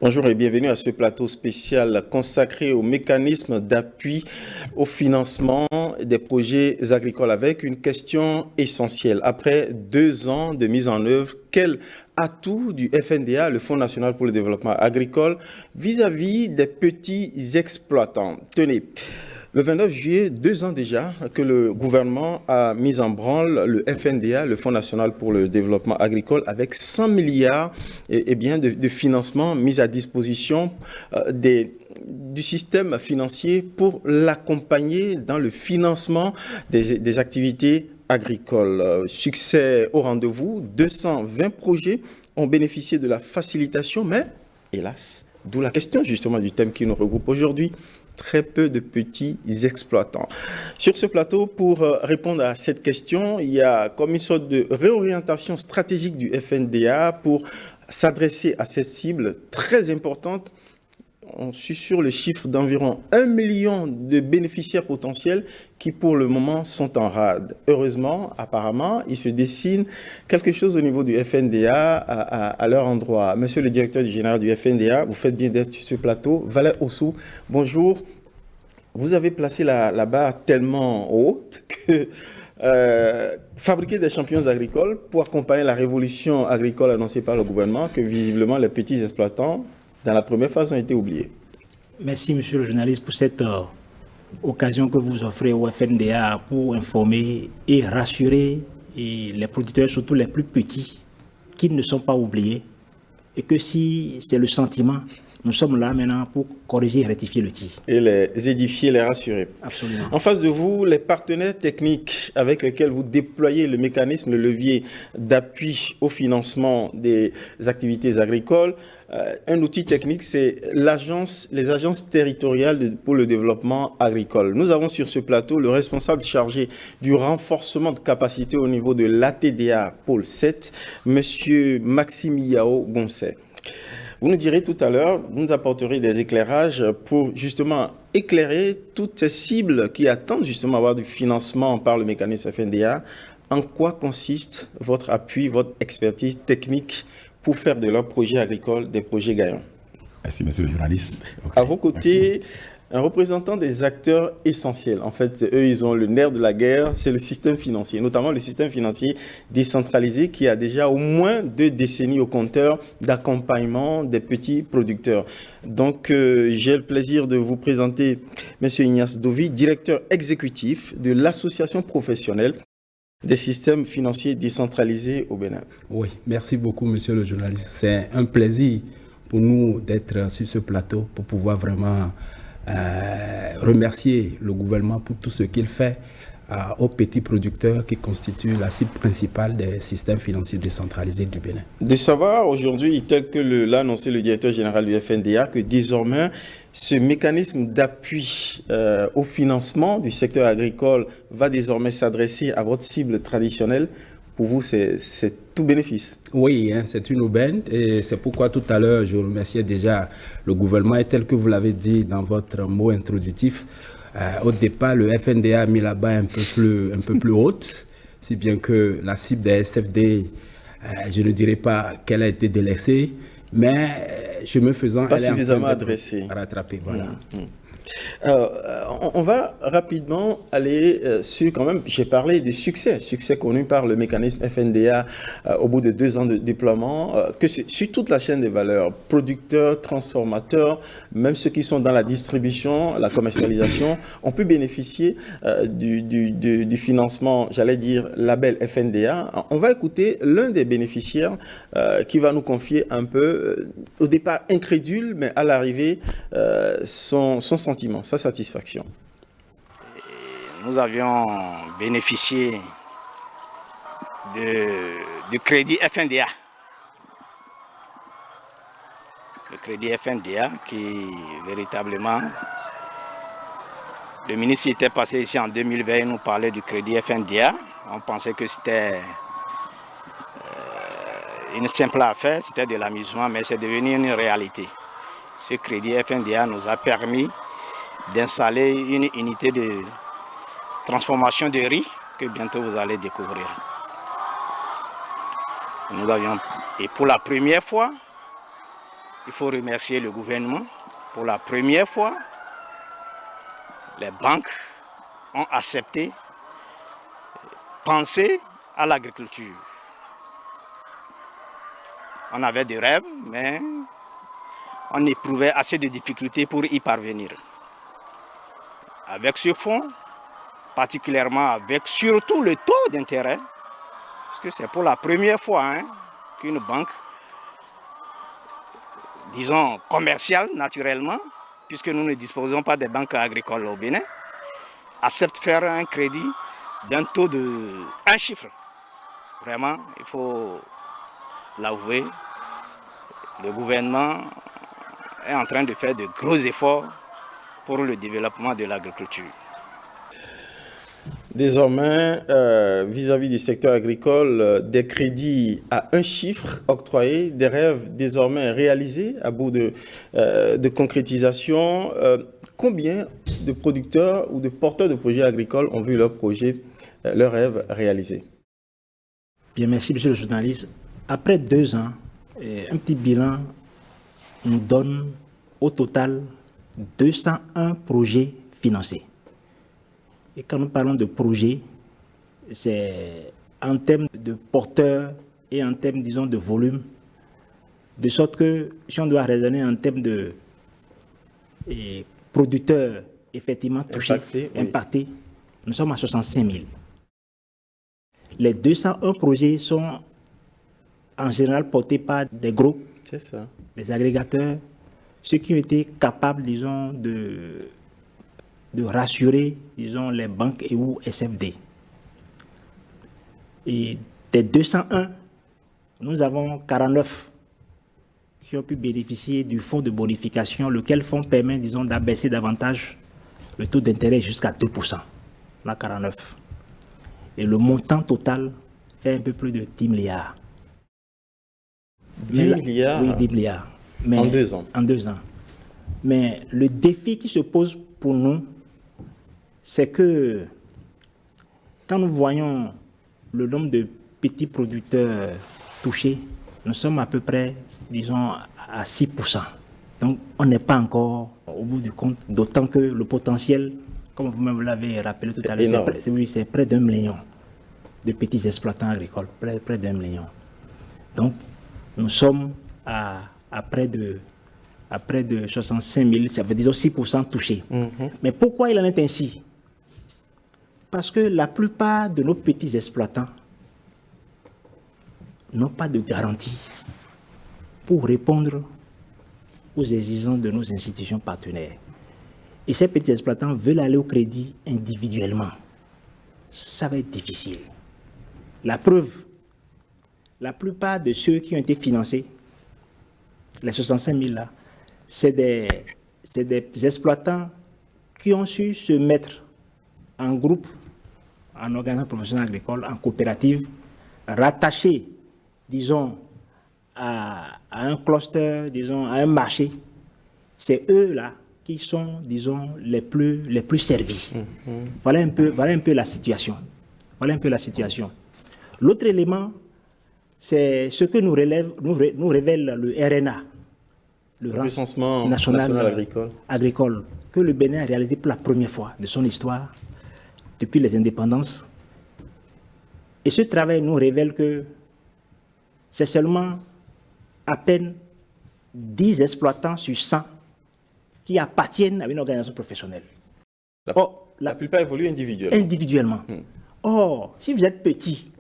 Bonjour et bienvenue à ce plateau spécial consacré au mécanisme d'appui au financement des projets agricoles avec une question essentielle. Après 2 ans de mise en œuvre, quel atout du FNDA, le Fonds national pour le développement agricole, vis-à-vis des petits exploitants? Tenez. Le 29 juillet, 2 ans déjà, que le gouvernement a mis en branle le FNDA, le Fonds national pour le développement agricole, avec 100 milliards de financement mis à disposition du système financier pour l'accompagner dans le financement des activités agricoles. Succès au rendez-vous, 220 projets ont bénéficié de la facilitation, mais hélas, d'où la question justement du thème qui nous regroupe aujourd'hui. Très peu de petits exploitants. Sur ce plateau, pour répondre à cette question, il y a comme une sorte de réorientation stratégique du FNDA pour s'adresser à cette cible très importante. On suit sur le chiffre d'environ 1 million de bénéficiaires potentiels qui pour le moment sont en rade. Heureusement, apparemment, il se dessine quelque chose au niveau du FNDA à leur endroit. Monsieur le directeur général du FNDA, vous faites bien d'être sur ce plateau. Valère Ossou, bonjour. Vous avez placé la barre tellement haute que fabriquer des champions agricoles pour accompagner la révolution agricole annoncée par le gouvernement, que visiblement les petits exploitants dans la première phase ont été oubliés. Merci, monsieur le journaliste, pour cette occasion que vous offrez au FNDA pour informer et rassurer les producteurs, surtout les plus petits, qu'ils ne sont pas oubliés et que si c'est le sentiment, nous sommes là maintenant pour corriger et rectifier le tir. Et les édifier, les rassurer. Absolument. En face de vous, les partenaires techniques avec lesquels vous déployez le mécanisme, le levier d'appui au financement des activités agricoles. Un outil technique, c'est les agences territoriales pour le développement agricole. Nous avons sur ce plateau le responsable chargé du renforcement de capacité au niveau de l'ATDA Pôle 7, M. Maxime Yao Goncet. Vous nous direz tout à l'heure, vous nous apporterez des éclairages pour justement éclairer toutes ces cibles qui attendent justement avoir du financement par le mécanisme FNDA. En quoi consiste votre appui, votre expertise technique pour faire de leurs projets agricoles des projets gagnants? Merci, monsieur le journaliste. Okay. À vos côtés, merci. Un représentant des acteurs essentiels. En fait, eux, ils ont le nerf de la guerre, c'est le système financier, notamment le système financier décentralisé qui a déjà au moins 2 décennies au compteur d'accompagnement des petits producteurs. Donc, j'ai le plaisir de vous présenter M. Ignace Dovi, directeur exécutif de l'association professionnelle des systèmes financiers décentralisés au Bénin. Oui, merci beaucoup, monsieur le journaliste. C'est un plaisir pour nous d'être sur ce plateau pour pouvoir vraiment remercier le gouvernement pour tout ce qu'il fait aux petits producteurs qui constituent la cible principale des systèmes financiers décentralisés du Bénin. De savoir aujourd'hui, tel que l'a annoncé le directeur général du FNDA, que désormais, ce mécanisme d'appui au financement du secteur agricole va désormais s'adresser à votre cible traditionnelle. Pour vous, c'est tout bénéfice. Oui, c'est une aubaine et c'est pourquoi tout à l'heure, je remerciais déjà le gouvernement et tel que vous l'avez dit dans votre mot introductif. Au départ, le FNDA a mis la barre un peu plus haute, si bien que la cible des SFD, je ne dirais pas qu'elle a été délaissée, mais chemin faisant, pas elle suffisamment est adressée. Rattrapée, voilà. Alors, on va rapidement aller sur quand même, j'ai parlé du succès connu par le mécanisme FNDA au bout de 2 ans de déploiement, que sur toute la chaîne des valeurs, producteurs, transformateurs, même ceux qui sont dans la distribution, la commercialisation, on peut bénéficier du financement, j'allais dire, label FNDA. On va écouter l'un des bénéficiaires qui va nous confier un peu, au départ incrédule, mais à l'arrivée, son sentiment, sa satisfaction. Nous avions bénéficié du crédit FNDA. Le crédit FNDA qui véritablement, le ministre était passé ici en 2020, il nous parlait du crédit FNDA. On pensait que c'était une simple affaire, c'était de l'amusement, mais c'est devenu une réalité. Ce crédit FNDA nous a permis d'installer une unité de transformation de riz que bientôt vous allez découvrir. Et pour la première fois, il faut remercier le gouvernement. Pour la première fois, les banques ont accepté penser à l'agriculture. On avait des rêves, mais on éprouvait assez de difficultés pour y parvenir. Avec ce fonds, particulièrement avec surtout le taux d'intérêt, parce que c'est pour la première fois qu'une banque, disons commerciale naturellement, puisque nous ne disposons pas des banques agricoles au Bénin, accepte faire un crédit d'un taux de 1 chiffre. Vraiment, il faut l'avouer, le gouvernement est en train de faire de gros efforts pour le développement de l'agriculture. Désormais, vis-à-vis du secteur agricole, des crédits à 1 chiffre octroyés, des rêves désormais réalisés à bout de concrétisation. Combien de producteurs ou de porteurs de projets agricoles ont vu leurs projets, leurs rêves réalisés? Bien, merci, monsieur le journaliste. Après 2 ans, un petit bilan nous donne au total 201 projets financés. Et quand nous parlons de projets, c'est en termes de porteurs et en termes, disons, de volume, de sorte que si on doit raisonner en termes de producteurs effectivement touchés, impactés, nous sommes à 65 000. Les 201 projets sont en général portés par des groupes, des agrégateurs, ceux qui ont été capables, disons, de rassurer, disons, les banques et ou SFD. Et des 201, nous avons 49 qui ont pu bénéficier du fonds de bonification, lequel fonds permet, disons, d'abaisser davantage le taux d'intérêt jusqu'à 2%. On a 49. Et le montant total fait un peu plus de 10 milliards. 10 milliards? Oui, 10 milliards. Mais, en 2 ans. En 2 ans. Mais le défi qui se pose pour nous, c'est que quand nous voyons le nombre de petits producteurs touchés, nous sommes à peu près, disons, à 6%. Donc, on n'est pas encore au bout du compte, d'autant que le potentiel, comme vous-même l'avez rappelé tout à l'heure, c'est près d'1 million de petits exploitants agricoles, près d'1 million. Donc, nous sommes à près de 65 000, ça veut dire 6% touchés. Mais pourquoi il en est ainsi? Parce que la plupart de nos petits exploitants n'ont pas de garantie pour répondre aux exigences de nos institutions partenaires. Et ces petits exploitants veulent aller au crédit individuellement. Ça va être difficile. La preuve, la plupart de ceux qui ont été financés, les 65 000 là, c'est des exploitants qui ont su se mettre en groupe, en organisation professionnelle agricole, en coopérative, rattachés, disons, à un cluster, disons, à un marché. C'est eux-là qui sont, disons, les plus servis. Voilà un peu la situation. Voilà un peu la situation. L'autre élément, c'est ce que nous révèle le RNA, le recensement national agricole, que le Bénin a réalisé pour la première fois de son histoire, depuis les indépendances. Et ce travail nous révèle que c'est seulement à peine 10 exploitants sur 100 qui appartiennent à une organisation professionnelle. La plupart évoluent individuellement. Individuellement. Or, si vous êtes petit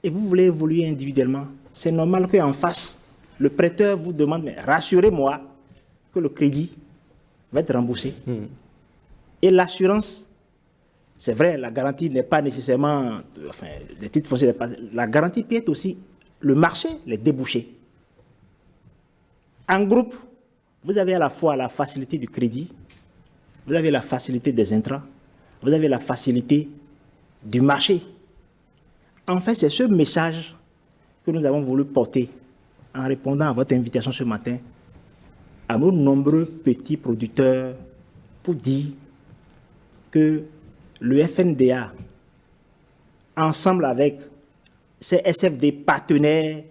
et vous voulez évoluer individuellement, c'est normal qu'en face, le prêteur vous demande, mais rassurez-moi que le crédit va être remboursé. Et l'assurance, c'est vrai, la garantie n'est pas nécessairement, enfin, les titres fonciers, la garantie peut être aussi le marché, les débouchés. En groupe, vous avez à la fois la facilité du crédit, vous avez la facilité des intrants, vous avez la facilité du marché. En fait, c'est ce message que nous avons voulu porter en répondant à votre invitation ce matin à nos nombreux petits producteurs pour dire que le FNDA, ensemble avec ses SFD partenaires,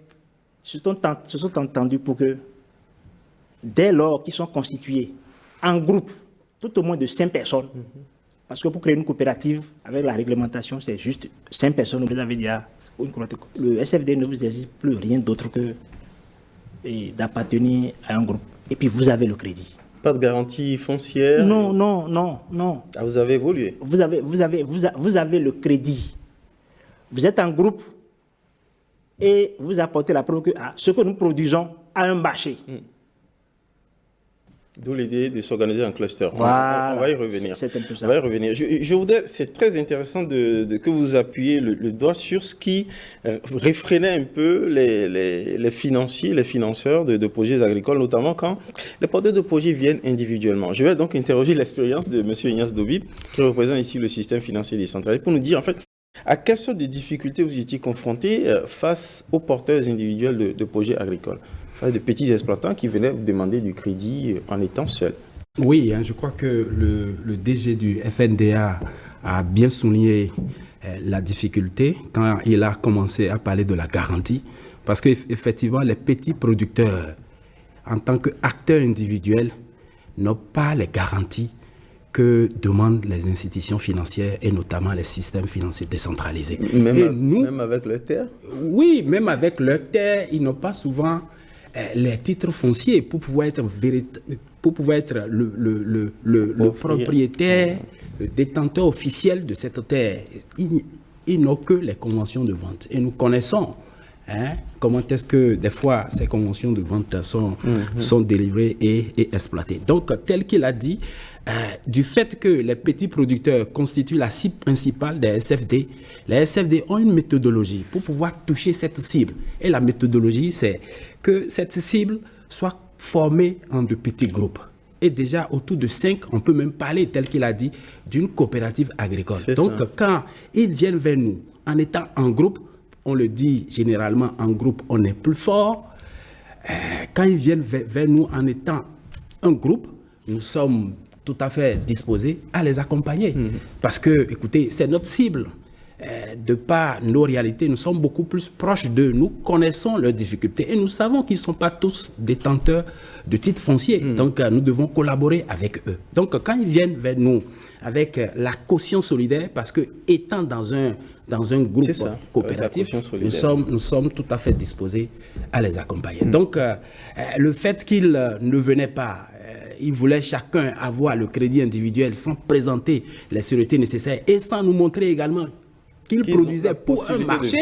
se sont entendus pour que dès lors qu'ils sont constitués en groupe, tout au moins de 5 personnes, parce que pour créer une coopérative, avec la réglementation, c'est juste 5 personnes, vous avez dit, le SFD ne vous exige plus rien d'autre que d'appartenir à un groupe. Et puis vous avez le crédit. Pas de garantie foncière? Non. Ah, vous avez évolué? Vous avez le crédit. Vous êtes en groupe et vous apportez la preuve que ce que nous produisons a un marché. D'où l'idée de s'organiser en cluster. Voilà. On va y revenir. C'est un peu ça. On va y revenir. Je voudrais, c'est très intéressant que vous appuyez le doigt sur ce qui réfrénait un peu les financiers, les financeurs de projets agricoles, notamment quand les porteurs de projets viennent individuellement. Je vais donc interroger l'expérience de M. Ignace Dobib, qui représente ici le système financier décentralisé, pour nous dire en fait à quelles sortes de difficultés vous étiez confrontés face aux porteurs individuels de projets agricoles, de petits exploitants qui venaient vous demander du crédit en étant seuls. Oui, je crois que le DG du FNDA a bien souligné la difficulté quand il a commencé à parler de la garantie, parce qu'effectivement, les petits producteurs, en tant qu'acteurs individuels, n'ont pas les garanties que demandent les institutions financières et notamment les systèmes financiers décentralisés. Même avec leur terre? Oui, même avec leur terre, ils n'ont pas souvent les titres fonciers pour pouvoir être le propriétaire, le détenteur officiel de cette terre. Ils n'ont que les conventions de vente. Et nous connaissons comment est-ce que des fois ces conventions de vente sont délivrées et exploitées. Donc, tel qu'il a dit, du fait que les petits producteurs constituent la cible principale des SFD, les SFD ont une méthodologie pour pouvoir toucher cette cible. Et la méthodologie, c'est que cette cible soit formée en de petits groupes. Et déjà, autour de 5, on peut même parler, tel qu'il a dit, d'une coopérative agricole. Donc, quand ils viennent vers nous en étant en groupe, on le dit généralement, en groupe, on est plus fort. Quand ils viennent vers nous en étant un groupe, nous sommes tout à fait disposés à les accompagner. Parce que, écoutez, c'est notre cible. De par nos réalités, nous sommes beaucoup plus proches d'eux. Nous connaissons leurs difficultés et nous savons qu'ils ne sont pas tous détenteurs de titres fonciers. Donc, nous devons collaborer avec eux. Donc, quand ils viennent vers nous avec la caution solidaire, parce que étant dans un groupe coopératif, nous sommes tout à fait disposés à les accompagner. Donc, le fait qu'ils ne venaient pas, ils voulaient chacun avoir le crédit individuel sans présenter les sûretés nécessaires et sans nous montrer également qu'ils produisaient pour un marché.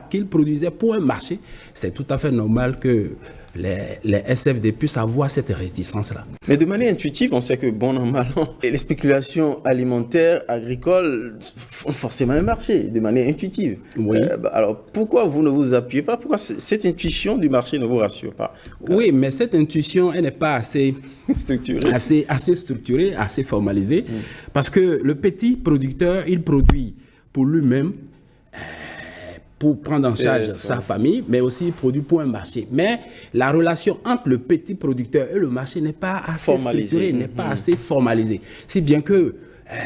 Qu'ils produisaient pour un marché. C'est tout à fait normal que les SFD puissent avoir cette réticence-là. Mais de manière intuitive, on sait que bon an, mal an, les spéculations alimentaires, agricoles font forcément un marché, de manière intuitive. Oui. Alors, pourquoi vous ne vous appuyez pas? Pourquoi cette intuition du marché ne vous rassure pas? Oui, mais cette intuition, elle n'est pas assez structurée, assez formalisée, parce que le petit producteur, il produit pour lui-même, pour prendre en charge sa famille, mais aussi produit pour un marché. Mais la relation entre le petit producteur et le marché n'est pas assez structurée, n'est pas assez formalisée. Si bien que,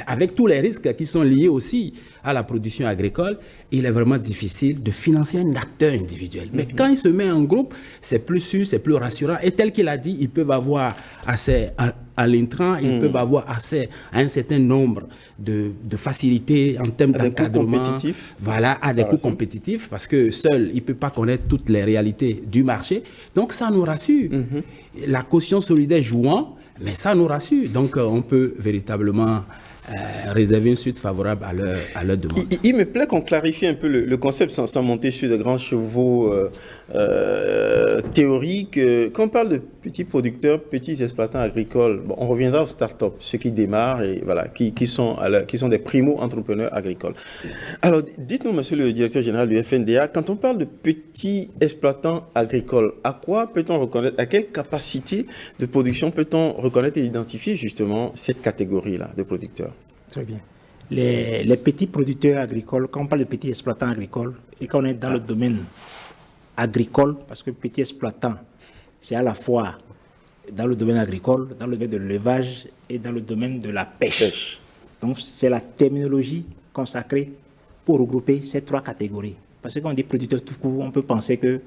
avec tous les risques qui sont liés aussi à la production agricole, il est vraiment difficile de financer un acteur individuel. Mais quand il se met en groupe, c'est plus sûr, c'est plus rassurant. Et tel qu'il a dit, ils peuvent avoir accès à l'intrant, ils peuvent avoir accès à un certain nombre de facilités en termes d'encadrement. Voilà, à des coûts compétitifs, parce que seul, il ne peut pas connaître toutes les réalités du marché. Donc, ça nous rassure. La caution solidaire jouant, mais ça nous rassure. Donc, on peut véritablement réserver une suite favorable à leur demande. Il me plaît qu'on clarifie un peu le concept sans monter sur de grands chevaux théoriques. Quand on parle de petits producteurs, petits exploitants agricoles, on reviendra aux start-up, ceux qui démarrent et voilà, qui sont des primo-entrepreneurs agricoles. Alors, dites-nous, monsieur le directeur général du FNDA, quand on parle de petits exploitants agricoles, à quoi peut-on reconnaître, à quelle capacité de production peut-on reconnaître et identifier justement cette catégorie-là de producteurs? Très bien. Les petits producteurs agricoles, quand on parle de petits exploitants agricoles, et quand on est dans le domaine agricole, parce que petit exploitant, c'est à la fois dans le domaine agricole, dans le domaine de l'élevage et dans le domaine de la pêche. Donc, c'est la terminologie consacrée pour regrouper ces trois catégories. Parce que quand on dit producteur tout court, on peut penser que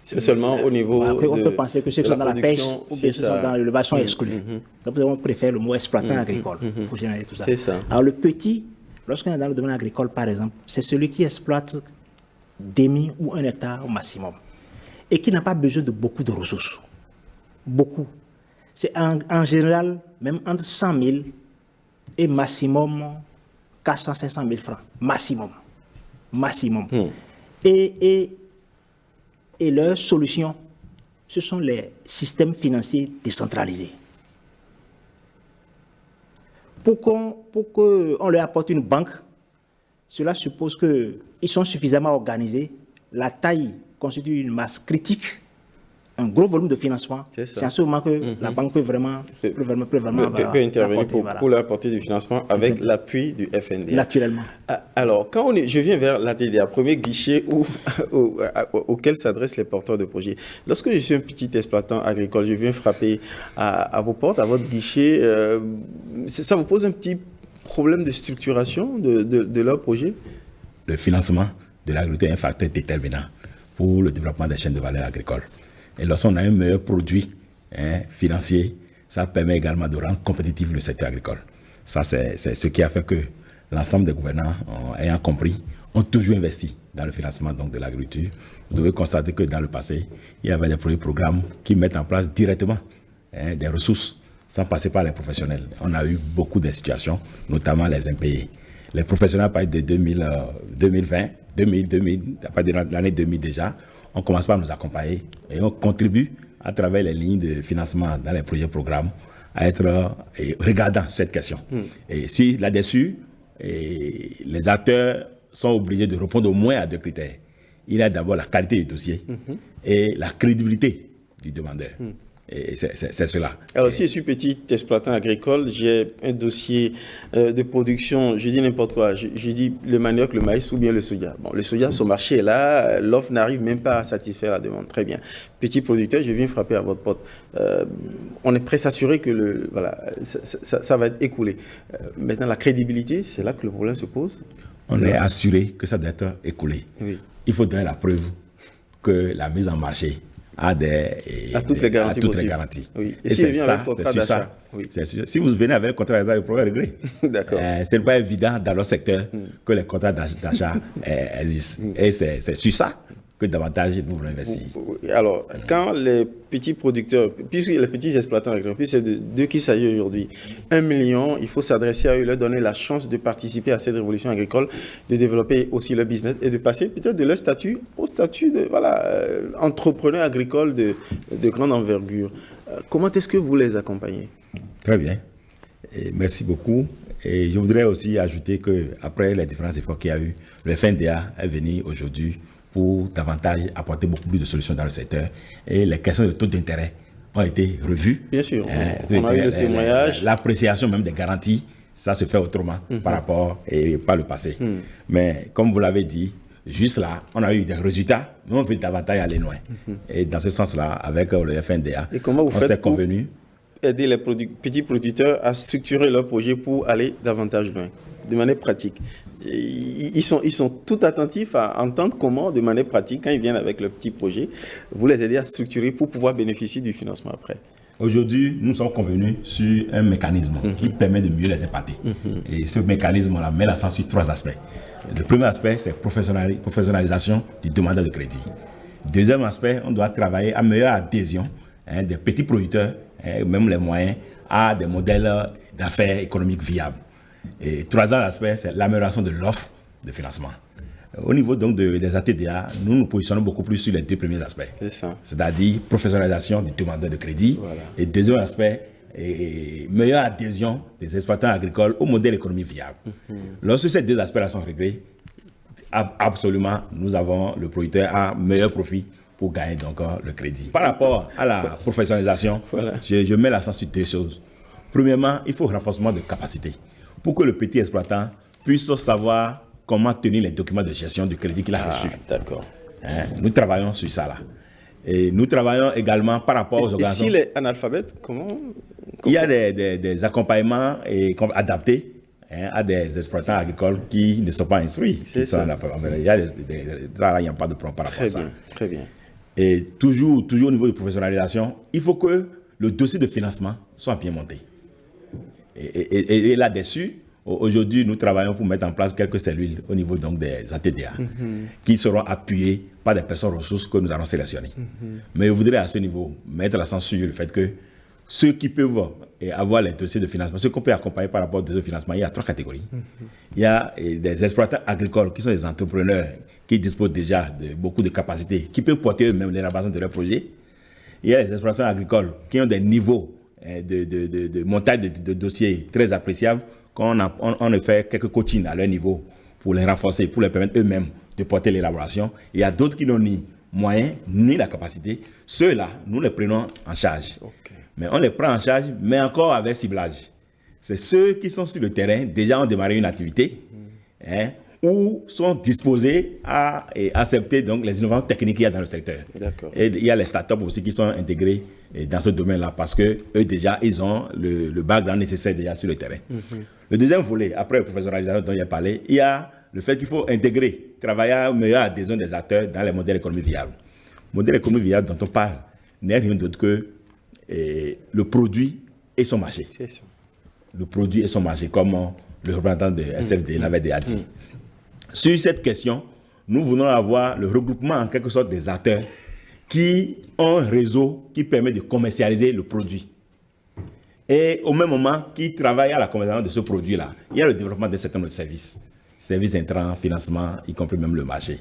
C'est seulement au niveau on peut penser que ceux qui sont dans la pêche ou bien ceux qui sont dans l'élevage sont exclus. Donc, on préfère le mot exploitant agricole pour générer tout ça. C'est ça. Alors, le petit, lorsqu'on est dans le domaine agricole, par exemple, c'est celui qui exploite demi ou 1 hectare au maximum et qui n'a pas besoin de beaucoup de ressources. Beaucoup. C'est en général même entre 100 000 et maximum 400 500 000 francs. Maximum. Et leur solution, ce sont les systèmes financiers décentralisés. Pour qu'on leur apporte une banque, cela suppose qu'ils sont suffisamment organisés, la taille constitue une masse critique, un gros volume de financement. C'est à ce moment que la banque peut vraiment intervenir pour leur apporter du financement avec l'appui du FNDA. Naturellement. Alors, je viens vers l'ATDA, premier guichet auquel s'adressent les porteurs de projets. Lorsque je suis un petit exploitant agricole, je viens frapper à vos portes, à votre guichet, ça vous pose un petit problème de structuration de leur projet? Le financement de l'agriculture est un facteur déterminant pour le développement des chaînes de valeur agricoles. Et lorsqu'on a un meilleur produit financier, ça permet également de rendre compétitif le secteur agricole. Ça, c'est ce qui a fait que l'ensemble des gouvernants, ayant compris, ont toujours investi dans le financement donc, de l'agriculture. Vous devez constater que dans le passé, il y avait des programmes qui mettent en place directement des ressources sans passer par les professionnels. On a eu beaucoup de situations, notamment les impayés. Les professionnels, à partir de 2020, à partir de l'année 2000 déjà, on commence par nous accompagner et on contribue à travers les lignes de financement dans les projets programmes à être regardant cette question. Et si là-dessus, les acteurs sont obligés de répondre au moins à 2 critères. Il y a d'abord la qualité du dossier et la crédibilité du demandeur. Et c'est cela. Alors, si je suis petit exploitant agricole, j'ai un dossier de production, je dis n'importe quoi, je dis le manioc, le maïs ou bien le soja. Bon, le soja, son marché est là, l'offre n'arrive même pas à satisfaire la demande. Très bien. Petit producteur, je viens frapper à votre porte. On est prêt à s'assurer que ça va être écoulé. Maintenant, la crédibilité, c'est là que le problème se pose. On est assuré que ça doit être écoulé. Oui. Il faut donner la preuve que la mise en marché a toutes les garanties. Oui. Et c'est ça, c'est sur ça. Oui. Si vous venez avec un contrat d'achat, le problème est réglé. D'accord. Ce n'est pas évident dans le secteur que les contrats d'achat existent. Et c'est sur ça que davantage nous voulons investir. Alors, quand les petits producteurs, puisque les petits exploitants agricoles, puis c'est d'eux qu'il s'agit aujourd'hui, 1 million, il faut s'adresser à eux, leur donner la chance de participer à cette révolution agricole, de développer aussi leur business et de passer peut-être de leur statut au statut de entrepreneur agricole de grande envergure. Comment est-ce que vous les accompagnez? Très bien. Et merci beaucoup. Et je voudrais aussi ajouter qu'après les différents efforts qu'il y a eu, le FNDA est venu aujourd'hui pour davantage apporter beaucoup plus de solutions dans le secteur. Et les questions de taux d'intérêt ont été revues. Bien sûr, on a eu le témoignage. L'appréciation même des garanties, ça se fait autrement par rapport et par le passé. Mais comme vous l'avez dit, juste là, on a eu des résultats, mais on veut davantage aller loin. Et dans ce sens-là, avec le FNDA, on s'est convenu aider les petits producteurs à structurer leur projet pour aller davantage loin, de manière pratique. Ils sont tout attentifs à entendre comment, de manière pratique, quand ils viennent avec leur petit projet, vous les aidez à structurer pour pouvoir bénéficier du financement après. Aujourd'hui, nous sommes convenus sur un mécanisme qui permet de mieux les épater. Et ce mécanisme-là met l'accent sur 3 aspects. Le premier aspect, c'est professionnalisation du demandeur de crédit. Deuxième aspect, on doit travailler à meilleure adhésion des petits producteurs, même les moyens, à des modèles d'affaires économiques viables. Et troisième aspect, c'est l'amélioration de l'offre de financement. Au niveau donc des ATDA, nous nous positionnons beaucoup plus sur les 2 premiers aspects. C'est-à-dire professionnalisation du demandeur de crédit. Voilà. Et deuxième aspect, meilleure adhésion des exploitants agricoles au modèle économique viable. Lorsque ces 2 aspects-là sont réglés, absolument, nous avons le producteur à meilleur profit pour gagner donc le crédit. Par rapport à la professionnalisation, je mets l'accent sur 2 choses. Premièrement, il faut renforcement de capacité pour que le petit exploitant puisse savoir comment tenir les documents de gestion du crédit qu'il a reçu. D'accord. Nous travaillons sur ça là. Et nous travaillons également par rapport aux organisations. Et s'il est analphabète, comment Il y a des accompagnements adaptés à des exploitants agricoles qui ne sont pas instruits. Il n'y a pas de problème par rapport à ça. Très bien. Et toujours au niveau de professionnalisation, il faut que le dossier de financement soit bien monté. Et là-dessus, aujourd'hui, nous travaillons pour mettre en place quelques cellules au niveau donc des ATDA qui seront appuyées par des personnes ressources que nous allons sélectionner. Mais je voudrais à ce niveau mettre l'accent sur le fait que ceux qui peuvent avoir les dossiers de financement, ceux qu'on peut accompagner par rapport aux dossiers de financement, il y a 3 catégories. Il y a des exploitants agricoles qui sont des entrepreneurs qui disposent déjà de beaucoup de capacités, qui peuvent porter eux-mêmes l'élaboration de leurs projets. Il y a des exploitants agricoles qui ont des niveaux de montage de dossiers très appréciables, qu'on a fait quelques coachings à leur niveau pour les renforcer, pour les permettre eux-mêmes de porter l'élaboration. Il y a d'autres qui n'ont ni moyens, ni la capacité. Ceux-là, nous les prenons en charge. Mais on les prend en charge, mais encore avec ciblage. C'est ceux qui sont sur le terrain, déjà ont démarré une activité, ou sont disposés à accepter donc, les innovations techniques qu'il y a dans le secteur. Et il y a les startups aussi qui sont intégrés dans ce domaine-là, parce qu'eux déjà, ils ont le background nécessaire déjà sur le terrain. Le deuxième volet, après la professionnalisation dont il a parlé, il y a le fait qu'il faut intégrer, travailler à une meilleure adhésion des acteurs dans les modèles économiques viables. Le modèle économique viable dont on parle n'est rien d'autre que le produit et son marché. C'est ça. Le produit et son marché, comme le représentant de SFD l'avait déjà dit. Sur cette question, nous voulons avoir le regroupement en quelque sorte des acteurs qui ont un réseau qui permet de commercialiser le produit. Et au même moment, qui travaillent à la commercialisation de ce produit-là, il y a le développement d'un certain nombre de services intrants, financement, y compris même le marché.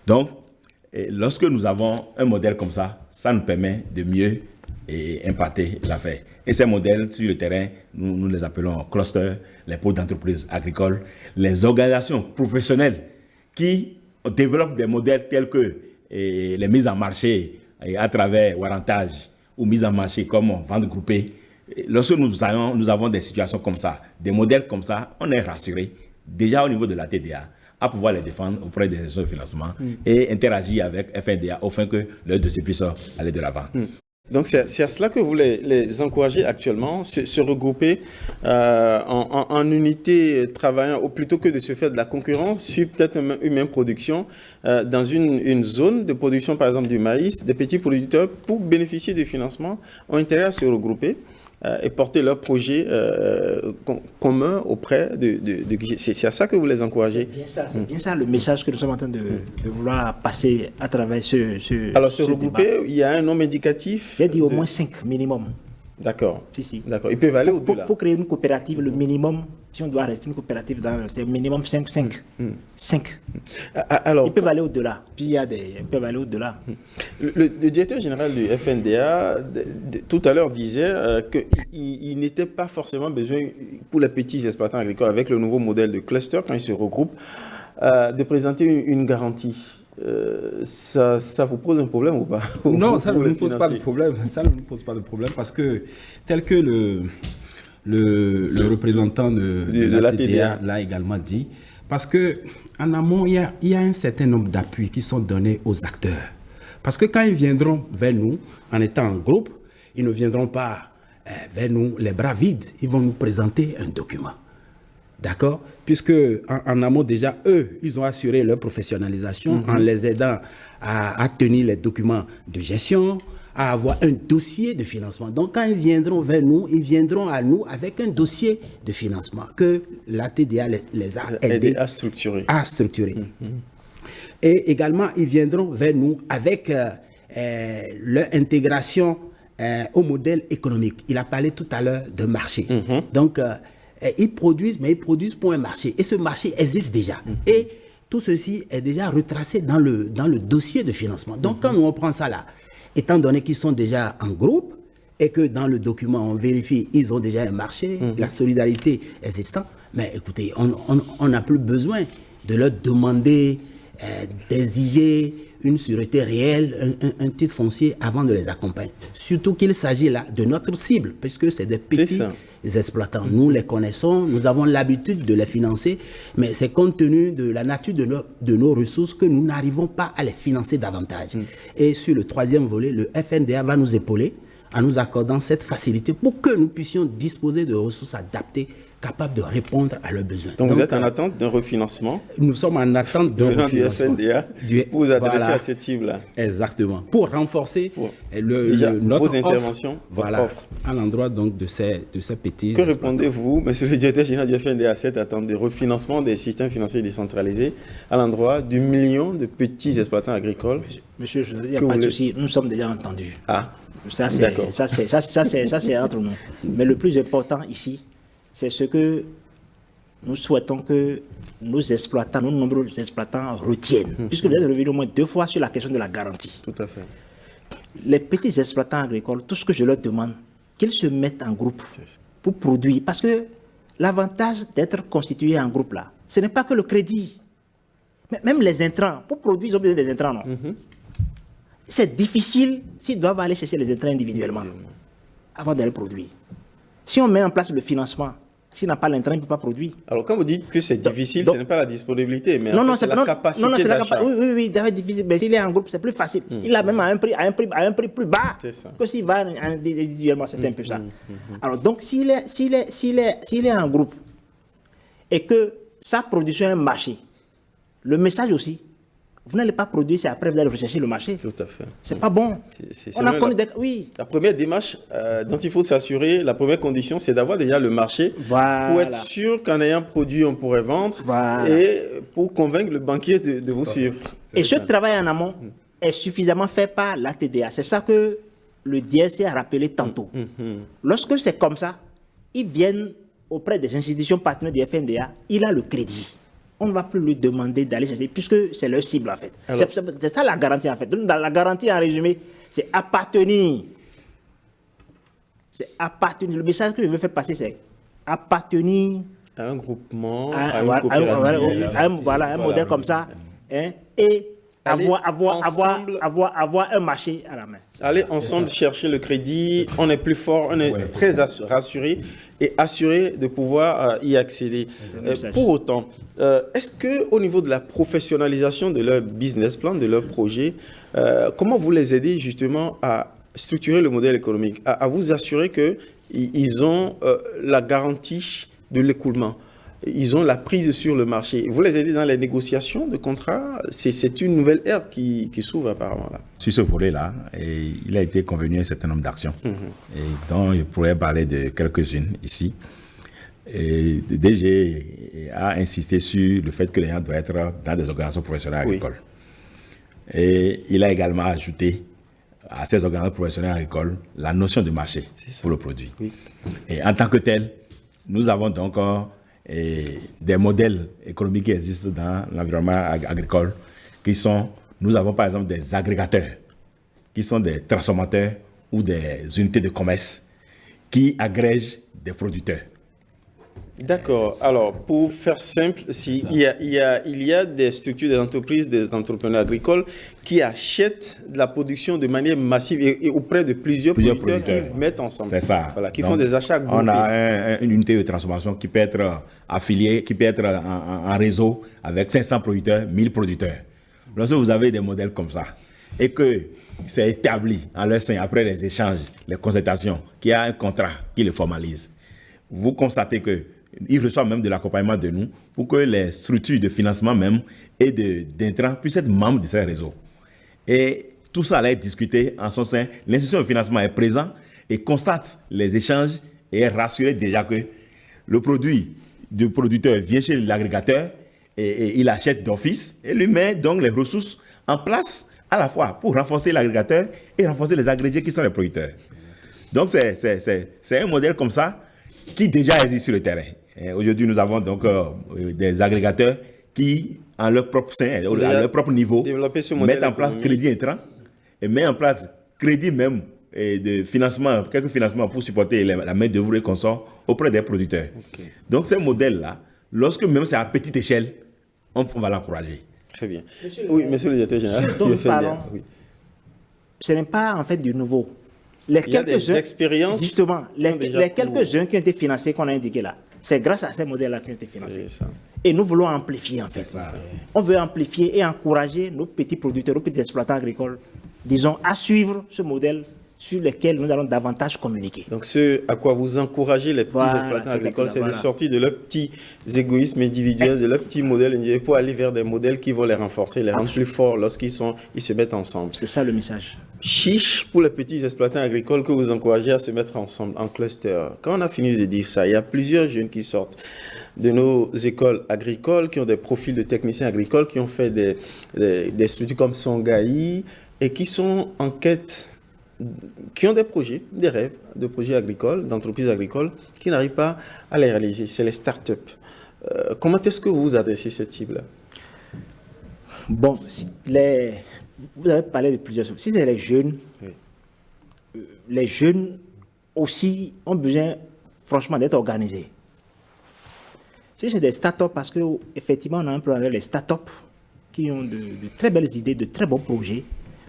Donc, lorsque nous avons un modèle comme ça, ça nous permet de mieux impacter l'affaire. Et ces modèles sur le terrain, nous les appelons clusters, les pôles d'entreprises agricoles, les organisations professionnelles qui développent des modèles tels que les mises en marché à travers warrantage ou mises en marché comme vente groupée. Lorsque nous avons des situations comme ça, des modèles comme ça, on est rassuré déjà au niveau de la TDA à pouvoir les défendre auprès des institutions de financement et interagir avec FNDA afin que leur dossier puisse aller de l'avant. Donc c'est à cela que vous les encouragez actuellement, se regrouper en unités travaillant, ou plutôt que de se faire de la concurrence sur peut-être une même production, dans une zone de production par exemple du maïs, des petits producteurs pour bénéficier des financements ont intérêt à se regrouper et porter leurs projets communs auprès de c'est à ça que vous les encouragez. C'est bien ça le message que nous sommes en train de vouloir passer à travers ce Alors se regrouper, débat. il y a un nombre indicatif. J'ai dit au moins 5 minimum. D'accord. Si. D'accord. Ils peuvent aller au-delà. Pour créer une coopérative, le minimum, si on doit rester une coopérative, c'est minimum 5. 5. Alors, ils peuvent aller au-delà. Puis ils peuvent aller au-delà. Le directeur général du FNDA, tout à l'heure, disait qu'il n'était pas forcément besoin, pour les petits exploitants agricoles, avec le nouveau modèle de cluster, quand ils se regroupent, de présenter une garantie. Ça vous pose un problème ou pas? Non, ça ne nous pose pas de problème. Ça ne nous pose pas de problème parce que, tel que le représentant de la TDA l'a également dit, parce qu'en amont, il y a un certain nombre d'appuis qui sont donnés aux acteurs. Parce que quand ils viendront vers nous, en étant en groupe, ils ne viendront pas vers nous les bras vides. Ils vont nous présenter un document. D'accord? Puisque en amont déjà, eux, ils ont assuré leur professionnalisation en les aidant à tenir les documents de gestion, à avoir un dossier de financement. Donc, quand ils viendront vers nous, ils viendront à nous avec un dossier de financement que la TDA les a aidés à structurer. Et également, ils viendront vers nous avec leur intégration au modèle économique. Il a parlé tout à l'heure de marché. Donc, ils produisent, mais ils produisent pour un marché. Et ce marché existe déjà. Et tout ceci est déjà retracé dans le dossier de financement. Donc, quand on prend ça là, étant donné qu'ils sont déjà en groupe et que dans le document, on vérifie, ils ont déjà un marché, la solidarité existant, mais écoutez, on n'a plus besoin de leur demander d'exiger une sûreté réelle, un titre foncier avant de les accompagner. Surtout qu'il s'agit là de notre cible, puisque c'est des petits exploitants. Nous les connaissons, nous avons l'habitude de les financer, mais c'est compte tenu de la nature de nos ressources que nous n'arrivons pas à les financer davantage. Et sur le troisième volet, le FNDA va nous épauler en nous accordant cette facilité pour que nous puissions disposer de ressources adaptées capables de répondre à leurs besoins. Donc vous êtes en attente d'un refinancement? Nous sommes en attente d'un refinancement. Du FNDA pour vous adresser à cette cible-là. Exactement. Pour renforcer notre vos interventions, offre à l'endroit donc de ces petits. Que répondez-vous, monsieur le directeur général du FNDA, à cette attente de refinancement des systèmes financiers décentralisés à l'endroit du million de petits exploitants agricoles? Monsieur, il n'y a pas de souci, nous sommes déjà entendus. Ah, ça c'est entre nous. Mais le plus important ici, c'est ce que nous souhaitons que nos exploitants, nos nombreux exploitants retiennent. Puisque vous êtes revenu au moins 2 fois sur la question de la garantie. Tout à fait. Les petits exploitants agricoles, tout ce que je leur demande, qu'ils se mettent en groupe pour produire. Parce que l'avantage d'être constitué en groupe là, ce n'est pas que le crédit. Mais même les intrants, pour produire, ils ont besoin des intrants, non? C'est difficile s'ils doivent aller chercher les intrants individuellement avant d'aller produire. Si on met en place le financement, s'il n'a pas l'intrant, il ne peut pas produire. Alors, quand vous dites que c'est difficile, ce n'est pas la disponibilité, mais c'est la capacité d'achat. Oui, c'est difficile. Mais s'il est en groupe, c'est plus facile. Il a même à un prix plus bas que s'il va individuellement. C'est un peu ça. Alors, donc, s'il est en groupe et que sa production est un marché, le message aussi, vous n'allez pas produire, c'est après vous allez rechercher le marché. Tout à fait. C'est pas bon. On a connu oui. La première démarche dont il faut s'assurer, la première condition, c'est d'avoir déjà le marché pour être sûr qu'en ayant produit, on pourrait vendre et pour convaincre le banquier de vous suivre. Et ce travail en amont est suffisamment fait par la TDA. C'est ça que le DSC a rappelé tantôt. Lorsque c'est comme ça, ils viennent auprès des institutions partenaires du FNDA, il a le crédit. On ne va plus lui demander d'aller chercher, puisque c'est leur cible en fait. C'est ça la garantie en fait. Dans la garantie en résumé, c'est appartenir. C'est appartenir. Le message que je veux faire passer, c'est appartenir à un groupement, à une coopérative. Un modèle comme ça. Hein, et avoir un marché à la main. Aller ensemble chercher le crédit, on est plus fort, on est très rassuré et assuré de pouvoir y accéder. Pour autant, est-ce qu'au niveau de la professionnalisation de leur business plan, de leur projet, comment vous les aidez justement à structurer le modèle économique, à vous assurer qu'ils ont la garantie de l'écoulement? Ils ont la prise sur le marché. Vous les aidez dans les négociations de contrats. C'est une nouvelle ère qui s'ouvre apparemment là. Sur ce volet-là, il a été convenu un certain nombre d'actions. Et dont je pourrais parler de quelques-unes ici. Et DG a insisté sur le fait que les gens doivent être dans des organisations professionnelles agricoles. Et il a également ajouté à ces organisations professionnelles agricoles la notion de marché pour le produit. Et en tant que tel, nous avons donc des modèles économiques qui existent dans l'environnement agricole qui sont, nous avons par exemple des agrégateurs qui sont des transformateurs ou des unités de commerce qui agrègent des producteurs. D'accord. Alors, pour faire simple, il y a des structures, des entreprises, des entrepreneurs agricoles qui achètent de la production de manière massive et auprès de plusieurs producteurs qui mettent ensemble. C'est ça. Voilà, qui font des achats groupés. On a une unité de transformation qui peut être affiliée, qui peut être en réseau avec 500 producteurs, 1000 producteurs. Lorsque vous avez des modèles comme ça et que c'est établi en leur sein après les échanges, les concertations, qu'il y a un contrat qui le formalise, vous constatez qu'ils reçoivent même de l'accompagnement de nous pour que les structures de financement même et d'intrants puissent être membres de ces réseaux. Et tout ça allait être discuté en son sein. L'institution de financement est présente et constate les échanges et est rassuré déjà que le produit du producteur vient chez l'agrégateur et il achète d'office et lui met donc les ressources en place à la fois pour renforcer l'agrégateur et renforcer les agrégés qui sont les producteurs. Donc c'est un modèle comme ça qui déjà existe sur le terrain. Aujourd'hui, nous avons donc des agrégateurs qui, en leur propre sein, à leur propre niveau, mettent en place crédit intrant et mettent en place crédit même de financement, quelques financements pour supporter la main d'œuvre et consort auprès des producteurs. Donc, ce modèle-là, lorsque même c'est à petite échelle, on va l'encourager. Très bien. Monsieur le directeur général. Ce n'est pas en fait du nouveau. Il y a des expériences. Justement, les quelques-uns qui ont été financés, qu'on a indiqué là, c'est grâce à ces modèles-là qui ont été financés. Et nous voulons amplifier en fait. On veut amplifier et encourager nos petits producteurs, nos petits exploitants agricoles, disons, à suivre ce modèle sur lesquels nous allons davantage communiquer. Donc, ce à quoi vous encouragez les petits exploitants agricoles, c'est de sortir de leurs petits égoïsmes individuels, de leurs petits modèles individuels pour aller vers des modèles qui vont les renforcer, les rendre plus forts lorsqu'ils se mettent ensemble. C'est ça le message. Chiche pour les petits exploitants agricoles que vous encouragez à se mettre ensemble en cluster. Quand on a fini de dire ça, il y a plusieurs jeunes qui sortent de nos écoles agricoles, qui ont des profils de techniciens agricoles, qui ont fait des structures comme Songaï et qui sont en quête, qui ont des projets, des rêves de projets agricoles, d'entreprises agricoles, qui n'arrivent pas à les réaliser. C'est les startups. Comment est-ce que vous vous adressez à cette cible-là? Bon, vous avez parlé de plusieurs choses. Si c'est les jeunes aussi ont besoin, franchement, d'être organisés. Si c'est des startups, parce qu'effectivement, on a un problème avec les startups qui ont de très belles idées, de très bons projets,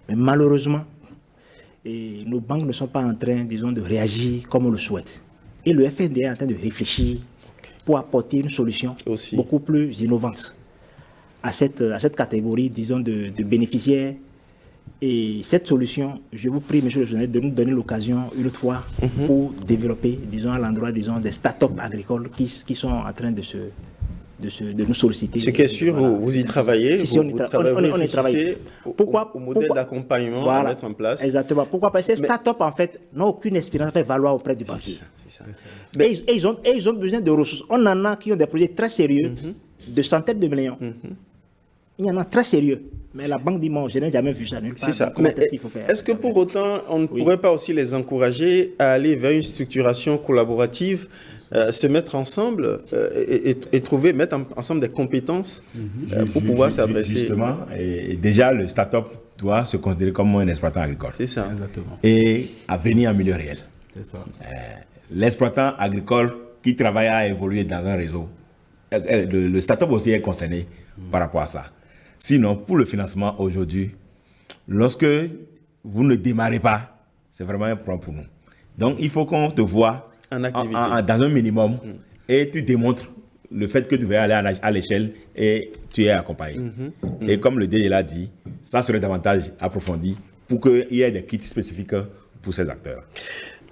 mais malheureusement, nos banques ne sont pas en train, disons, de réagir comme on le souhaite. Et le FNDA est en train de réfléchir pour apporter une solution beaucoup plus innovante à cette catégorie, disons, de bénéficiaires. Et cette solution, je vous prie, monsieur le journaliste, de nous donner l'occasion une autre fois pour développer, disons, à l'endroit, disons, des startups agricoles qui sont en train de nous solliciter. Ce qui est sûr, vous y travaillez, on y travaille. Pourquoi au modèle d'accompagnement à mettre en place. Exactement. Pourquoi? Parce que ces startups, en fait, n'ont aucune expérience à faire valoir auprès du banquier. Et ils ont besoin de ressources. On en a qui ont des projets très sérieux, de centaines de millions. Il y en a très sérieux. Mais la banque dit, bon, je n'ai jamais vu ça. C'est ça. Mais est-ce que pour autant, on ne pourrait pas aussi les encourager à aller vers une structuration collaborative, se mettre ensemble et mettre ensemble des compétences pour pouvoir s'adresser? Justement, et déjà, le start-up doit se considérer comme un exploitant agricole. C'est ça. Exactement. Et à venir en milieu réel. C'est ça. L'exploitant agricole qui travaille à évoluer dans un réseau, le start-up aussi est concerné par rapport à ça. Sinon, pour le financement aujourd'hui, lorsque vous ne démarrez pas, c'est vraiment un problème pour nous. Donc, il faut qu'on te voie en activité. Dans un minimum et tu démontres le fait que tu veux aller à l'échelle et tu es accompagné. Et comme le DG l'a dit, ça serait davantage approfondi pour qu'il y ait des kits spécifiques pour ces acteurs.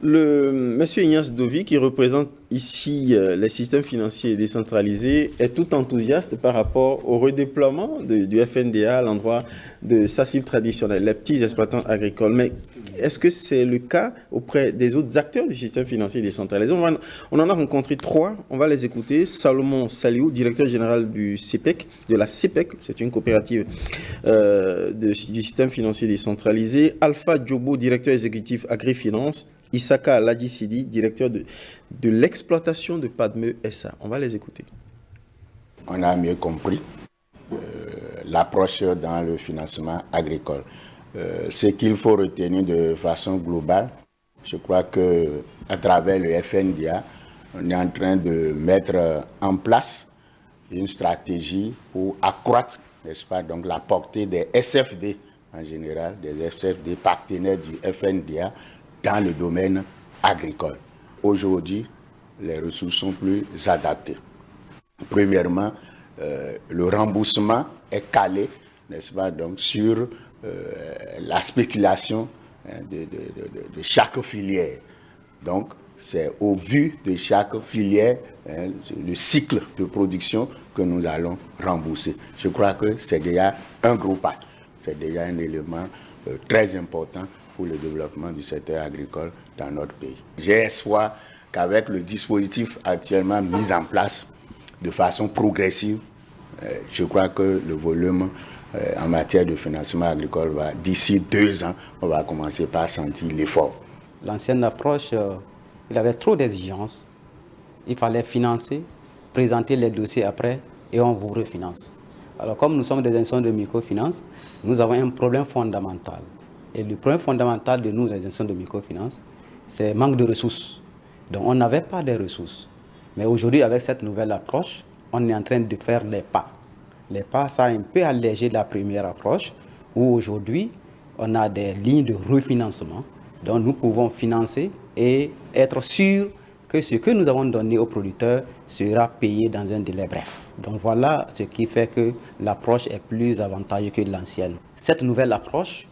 Monsieur Ignace Dovi, qui représente ici les systèmes financiers décentralisés, est tout enthousiaste par rapport au redéploiement du FNDA à l'endroit de sa cible traditionnelle, les petits exploitants agricoles. Mais est-ce que c'est le cas auprès des autres acteurs du système financier décentralisé? On en a rencontré 3, on va les écouter. Salomon Saliou, directeur général du CEPEC, de la CEPEC, c'est une coopérative du système financier décentralisé. Alpha Djobo, directeur exécutif Agrifinance. Issaka Ladjissidi, directeur de l'exploitation de Padme SA. On va les écouter. On a mieux compris l'approche dans le financement agricole. Ce qu'il faut retenir de façon globale, je crois qu'à travers le FNDA, on est en train de mettre en place une stratégie pour accroître, n'est-ce pas, donc la portée des SFD en général, des SFD partenaires du FNDA, dans le domaine agricole. Aujourd'hui, les ressources sont plus adaptées. Premièrement, le remboursement est calé, n'est-ce pas, donc sur la spéculation de chaque filière. Donc, c'est au vu de chaque filière, le cycle de production que nous allons rembourser. Je crois que c'est déjà un gros pas. C'est déjà un élément très important pour le développement du secteur agricole dans notre pays. J'ai espoir qu'avec le dispositif actuellement mis en place de façon progressive, je crois que le volume en matière de financement agricole va, d'ici 2 ans, on va commencer par sentir l'effort. L'ancienne approche, il avait trop d'exigences. Il fallait financer, présenter les dossiers après et on vous refinance. Alors comme nous sommes des institutions de microfinance, nous avons un problème fondamental. Et le problème fondamental de nous, les institutions de microfinance, c'est le manque de ressources. Donc on n'avait pas de ressources. Mais aujourd'hui, avec cette nouvelle approche, on est en train de faire les pas. Les pas, ça a un peu allégé la première approche, où aujourd'hui, on a des lignes de refinancement. Donc nous pouvons financer et être sûrs que ce que nous avons donné aux producteurs sera payé dans un délai bref. Donc voilà ce qui fait que l'approche est plus avantageuse que l'ancienne. Cette nouvelle approche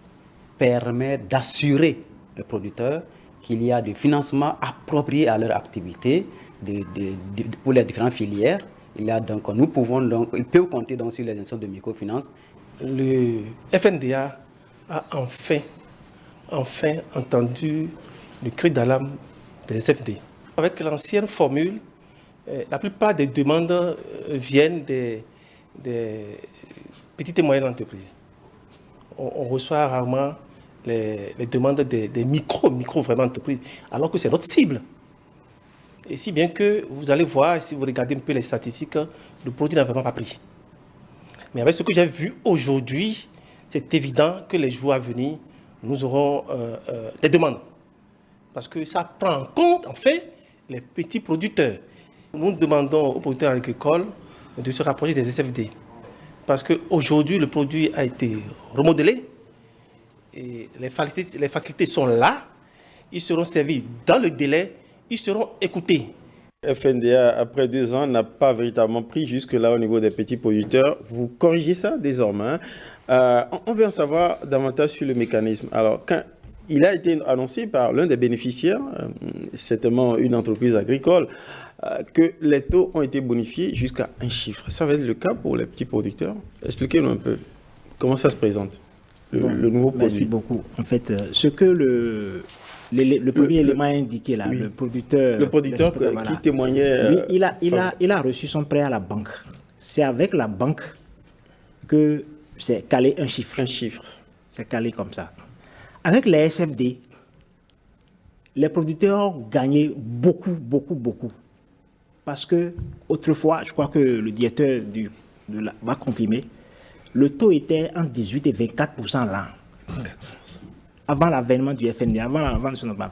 permet d'assurer les producteurs qu'il y a du financement approprié à leur activité pour les différentes filières. Il peut compter donc sur les institutions de microfinance. Le FNDA a enfin entendu le cri d'alarme des FD. Avec l'ancienne formule, la plupart des demandes viennent des petites et moyennes entreprises. On reçoit rarement les demandes des micro vraiment entreprises, alors que c'est notre cible. Et si bien que vous allez voir, si vous regardez un peu les statistiques, le produit n'a vraiment pas pris. Mais avec ce que j'ai vu aujourd'hui, c'est évident que les jours à venir, nous aurons des demandes. Parce que ça prend en compte, en fait, les petits producteurs. Nous demandons aux producteurs agricoles de se rapprocher des SFD. Parce qu'aujourd'hui, le produit a été remodelé. Et les facilités sont là. Ils seront servis dans le délai. Ils seront écoutés. FNDA, après 2 ans, n'a pas véritablement pris jusque-là au niveau des petits producteurs. Vous corrigez ça désormais. On veut en savoir davantage sur le mécanisme. Alors, quand il a été annoncé par l'un des bénéficiaires, certainement une entreprise agricole, que les taux ont été bonifiés jusqu'à 1 chiffre. Ça va être le cas pour les petits producteurs. Expliquez-nous un peu comment ça se présente, le nouveau produit. Merci beaucoup. En fait, ce que le premier élément indiqué là, oui. Le producteur qui témoignait... Lui, il a reçu son prêt à la banque. C'est avec la banque que c'est calé un chiffre. Un chiffre. C'est calé comme ça. Avec les SFD, les producteurs gagnaient beaucoup. Parce que autrefois, je crois que le directeur va confirmer, le taux était entre 18 et 24% là. Avant l'avènement du FNDA, avant ce normal.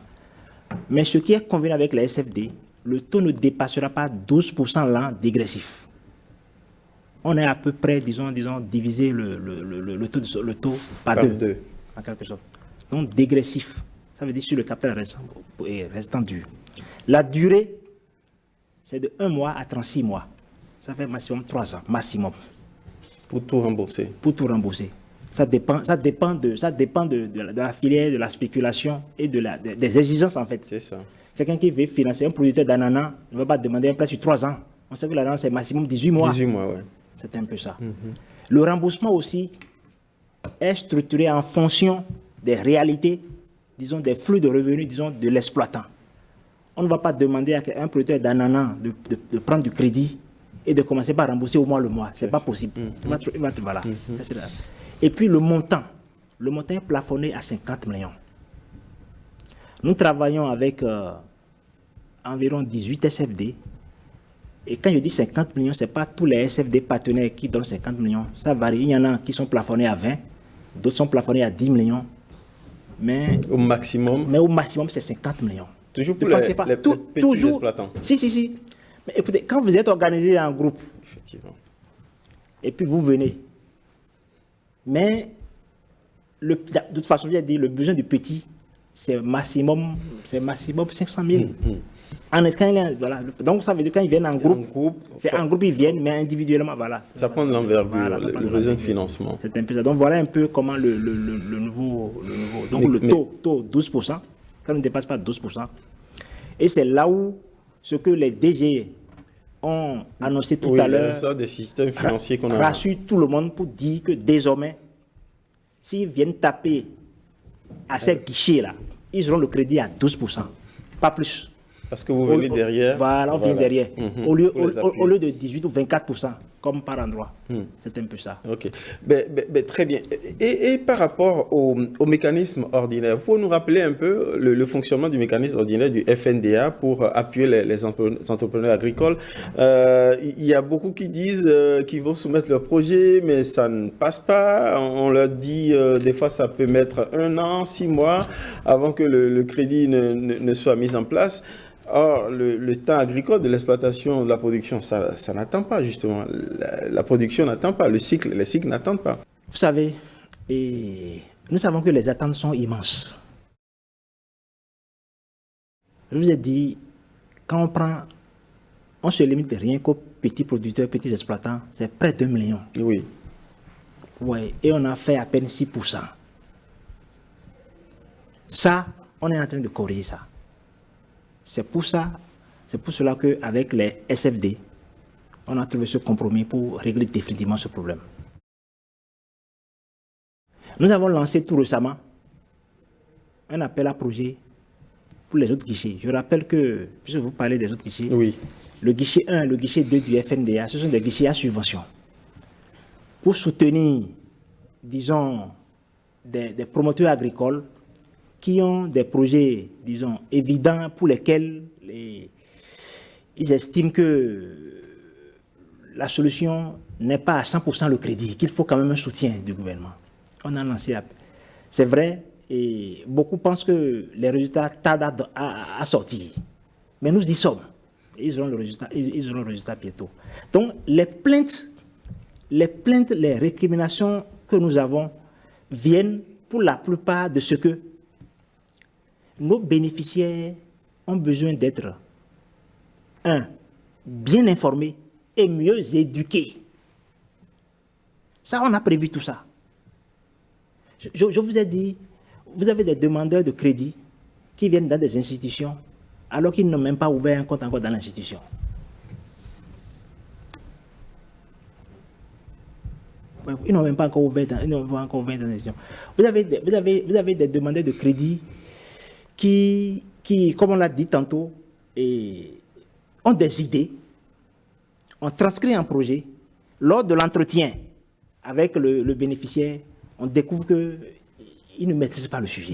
Mais ce qui est convenu avec la SFD, le taux ne dépassera pas 12% l'an dégressif. On est à peu près, disons divisé le taux par deux, en quelque sorte. Donc dégressif, ça veut dire sur le capital restant dû. La durée, c'est de 1 mois à 36 mois. Ça fait maximum 3 ans, maximum. Pour tout rembourser. Pour tout rembourser. Ça dépend de la filière, de la spéculation et des exigences en fait. C'est ça. Quelqu'un qui veut financer un producteur d'ananas ne va pas demander un prêt sur 3 ans. On sait que l'ananas c'est maximum 18 mois. 18 mois, oui. C'est un peu ça. Le remboursement aussi est structuré en fonction des réalités, disons des flux de revenus, disons de l'exploitant. On ne va pas demander à un producteur d'ananas de prendre du crédit et de commencer par rembourser au moins le mois. C'est pas possible. Voilà. Et puis le montant est plafonné à 50 millions. Nous travaillons avec environ 18 SFD. Et quand je dis 50 millions, ce n'est pas tous les SFD partenaires qui donnent 50 millions. Ça varie. Il y en a qui sont plafonnés à 20, d'autres sont plafonnés à 10 millions. Mais au maximum, c'est 50 millions. Toujours pour les petits exploitants. Si. Mais écoutez, quand vous êtes organisé en groupe, effectivement, et puis vous venez, mais de toute façon, je vais dire, le besoin du petit, c'est maximum 500 000. Voilà. Donc ça veut dire quand ils viennent en groupe, c'est en groupe ils viennent, mais individuellement, voilà. Ça prend de l'envergure, le besoin de financement. C'est un peu ça. Donc voilà un peu comment le nouveau. Donc le taux 12%, ça ne dépasse pas 12%. Et c'est là où ce que les DG ont annoncé tout à l'heure, ça, des systèmes financiers qu'on a. Rassure tout le monde pour dire que désormais, s'ils viennent taper à ces guichets-là, ils auront le crédit à 12%, pas plus. Parce que vous venez derrière. Voilà, on vient derrière. Au lieu de 18 ou 24%, comme par endroit. C'est un peu ça. Ok. Très bien. Et par rapport au mécanisme ordinaire, vous pouvez nous rappeler un peu le fonctionnement du mécanisme ordinaire du FNDA pour appuyer les entrepreneurs agricoles. Il y a beaucoup qui disent qu'ils vont soumettre leur projet, mais ça ne passe pas. On leur dit, des fois, ça peut mettre 1 an, 6 mois avant que le crédit ne soit mis en place. Or, le temps agricole de l'exploitation, de la production, ça n'attend pas, justement. La production n'attend pas, les cycles n'attendent pas. Vous savez, nous savons que les attentes sont immenses. Je vous ai dit, quand on se limite rien qu'aux petits producteurs, petits exploitants, c'est près de 2 millions. Oui. Ouais, et on a fait à peine 6%. Ça, On est en train de corriger ça. C'est pour cela qu'avec les SFD, on a trouvé ce compromis pour régler définitivement ce problème. Nous avons lancé tout récemment un appel à projet pour les autres guichets. Je rappelle que, puisque vous parlez des autres guichets, oui. Le guichet 1 et le guichet 2 du FNDA, ce sont des guichets à subvention. Pour soutenir, disons, des promoteurs agricoles qui ont des projets, disons, évidents pour lesquels ils estiment que la solution n'est pas à 100% le crédit, qu'il faut quand même un soutien du gouvernement. On a lancé, c'est vrai, et beaucoup pensent que les résultats tardent à sortir. Mais nous y sommes. Ils auront le résultat bientôt. Donc, les plaintes, les récriminations que nous avons viennent pour la plupart de ce que nos bénéficiaires ont besoin d'être, bien informés et mieux éduqués. Ça, on a prévu tout ça. Je vous ai dit, vous avez des demandeurs de crédit qui viennent dans des institutions alors qu'ils n'ont même pas ouvert un compte encore dans l'institution. Ils n'ont même pas encore ouvert dans l'institution. Vous avez des demandeurs de crédit qui, comme on l'a dit tantôt, ont des idées, ont transcrit un projet. Lors de l'entretien avec le bénéficiaire, on découvre qu'il ne maîtrise pas le sujet.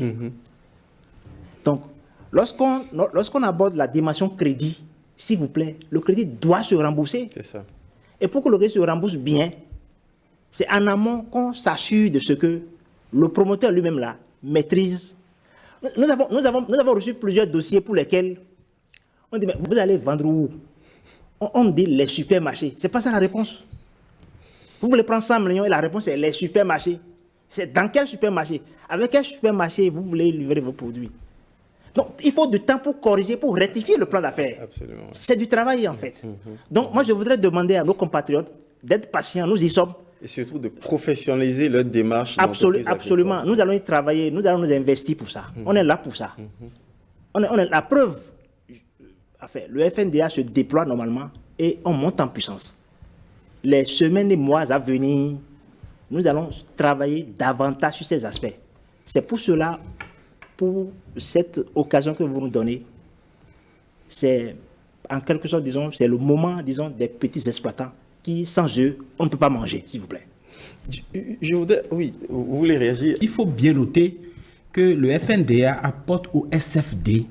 Donc, lorsqu'on aborde la dimension crédit, s'il vous plaît, le crédit doit se rembourser. C'est ça. Et pour que le crédit se rembourse bien, c'est en amont qu'on s'assure de ce que le promoteur lui-même là maîtrise. Nous avons reçu plusieurs dossiers pour lesquels on dit, mais vous allez vendre où? On dit les supermarchés. C'est pas ça la réponse. Vous voulez prendre 100 millions et la réponse est les supermarchés. C'est dans quel supermarché? Avec quel supermarché vous voulez livrer vos produits? Donc, il faut du temps pour corriger, pour rectifier le plan d'affaires. C'est du travail, en fait. Donc, moi, je voudrais demander à nos compatriotes d'être patients. Nous y sommes. Et surtout de professionnaliser leur démarche. Absolument. Nous allons y travailler. Nous allons nous investir pour ça. On est là pour ça. On est la preuve. Enfin, le FNDA se déploie normalement et on monte en puissance. Les semaines et mois à venir, nous allons travailler davantage sur ces aspects. C'est pour cela, pour cette occasion que vous nous donnez, c'est en quelque sorte, disons, c'est le moment, disons, des petits exploitants qui, sans eux, on ne peut pas manger, s'il vous plaît. Je voudrais, oui, vous voulez réagir? Il faut bien noter que le FNDA apporte au SFD